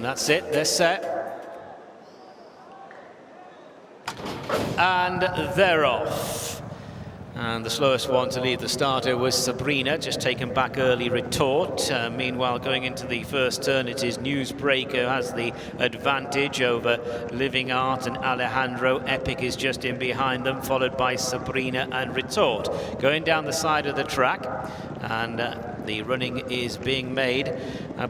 And that's it, they're set. And they're off. And the slowest one to leave the starter was Sabrina, just taken back early retort. Meanwhile, going into the first turn, it is Newsbreaker has the advantage over Living Art and Alejandro. Epic is just in behind them, followed by Sabrina and Retort. Going down the side of the track, and the running is being made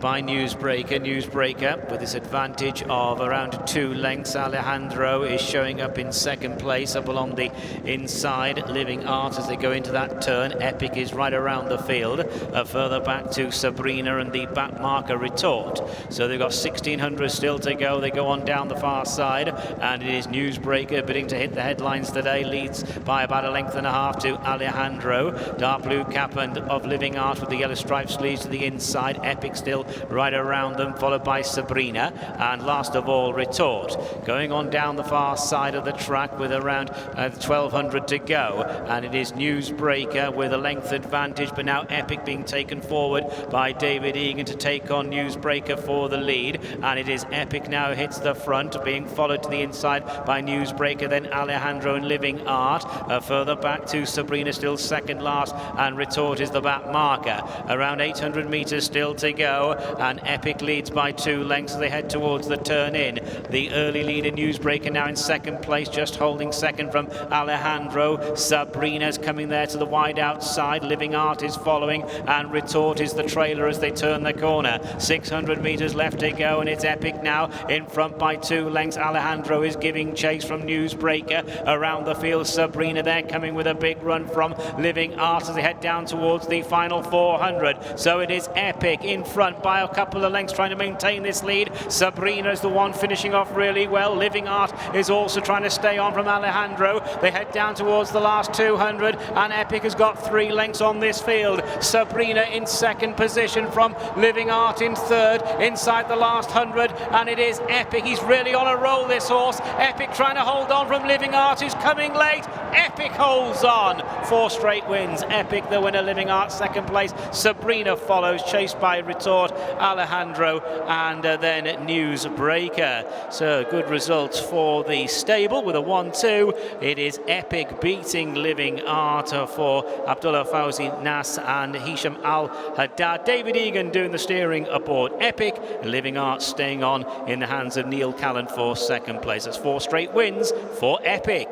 by Newsbreaker. Newsbreaker with this advantage of around 2 lengths. Alejandro is showing up in second place, up along the inside. Living Art as they go into that turn. Epic is right around the field, further back to Sabrina and the back marker Retort. So they've got 1600 still to go. They go on down the far side, and it is Newsbreaker bidding to hit the headlines today. Leads by about 1.5 lengths to Alejandro. Dark blue cap and of Living Art with the yellow striped sleeves to the inside. Epic still right around them, followed by Sabrina, and last of all Retort. Going on down the far side of the track with around 1200 to go, and it is Newsbreaker with a length advantage, but now Epic being taken forward by David Egan to take on Newsbreaker for the lead, and it is Epic now hits the front, being followed to the inside by Newsbreaker, then Alejandro and Living Art, further back to Sabrina, still second last, and Retort is the back marker. Around 800 meters still to go, and Epic leads by 2 lengths as they head towards the turn in. The early leader Newsbreaker now in second place, just holding second from Alejandro. Sabrina's coming there to the wide outside. Living Art is following, and Retort is the trailer as they turn the corner. 600 meters left to go, and it's Epic now in front by 2 lengths. Alejandro is giving chase from Newsbreaker. Around the field, Sabrina there coming with a big run from Living Art as they head down towards the final 400. So it is Epic in front by a couple of lengths, trying to maintain this lead. Sabrina is the one finishing off really well. Living Art is also trying to stay on from Alejandro. They head down towards the last 200, and Epic has got 3 lengths on this field. Sabrina in second position from Living Art in third, inside the last 100, and it is Epic. He's really on a roll, this horse. Epic trying to hold on from Living Art, who's coming late. Epic holds on. 4 straight wins. Epic the winner, Living Art second place. Sabrina follows, chased by Retort, Alejandro, and then Newsbreaker. So good results for the stable with a 1-2. It is Epic beating Living Art for Abdullah Fawzi Nas and Hisham Al-Haddad. David Egan doing the steering aboard Epic. Living Art staying on in the hands of Neil Callan for second place. That's 4 straight wins for Epic.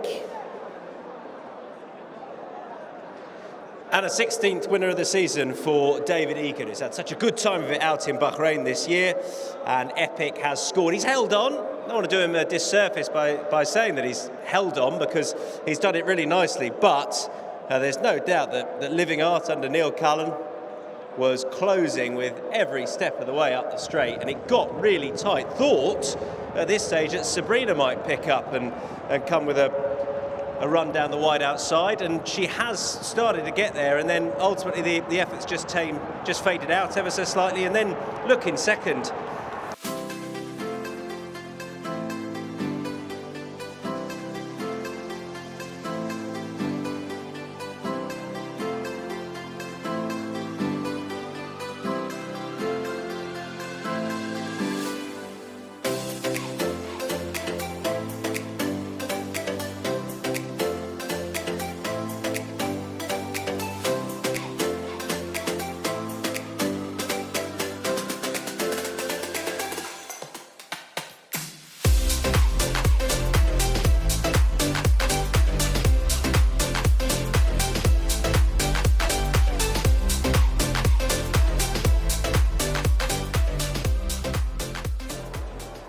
And a 16th winner of the season for David Egan, who's had such a good time of it out in Bahrain this year. And Epic has scored. He's held on. I don't want to do him a disservice by saying that he's held on, because he's done it really nicely. But there's no doubt that Living Art under Neil Callan was closing with every step of the way up the straight, and it got really tight. Thought at this stage that Sabrina might pick up and come with a run down the wide outside, and she has started to get there, and then ultimately the efforts just faded out ever so slightly, and then looking second.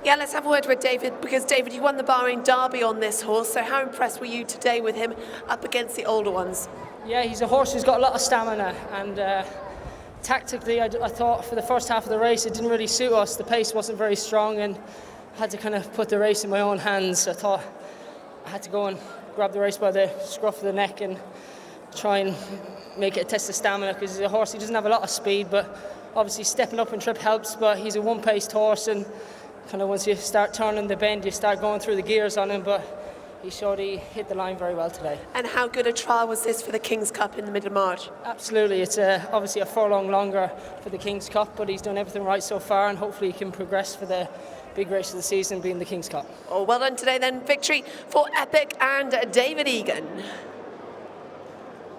Yeah, let's have a word with David, because David, you won the Bahrain Derby on this horse, so how impressed were you today with him up against the older ones? Yeah, he's a horse who's got a lot of stamina, and tactically I thought for the first half of the race it didn't really suit us. The pace wasn't very strong, and I had to kind of put the race in my own hands. I thought I had to go and grab the race by the scruff of the neck and try and make it a test of stamina, because he's a horse, he doesn't have a lot of speed, but obviously stepping up in trip helps, but he's a one-paced horse, and kind of once you start turning the bend, you start going through the gears on him. But he showed he hit the line very well today. And how good a trial was this for the King's Cup in the middle of March? Absolutely, it's obviously a furlong longer for the King's Cup, but he's done everything right so far, and hopefully he can progress for the big race of the season, being the King's Cup. Oh, well done today then. Victory for Epic and David Egan.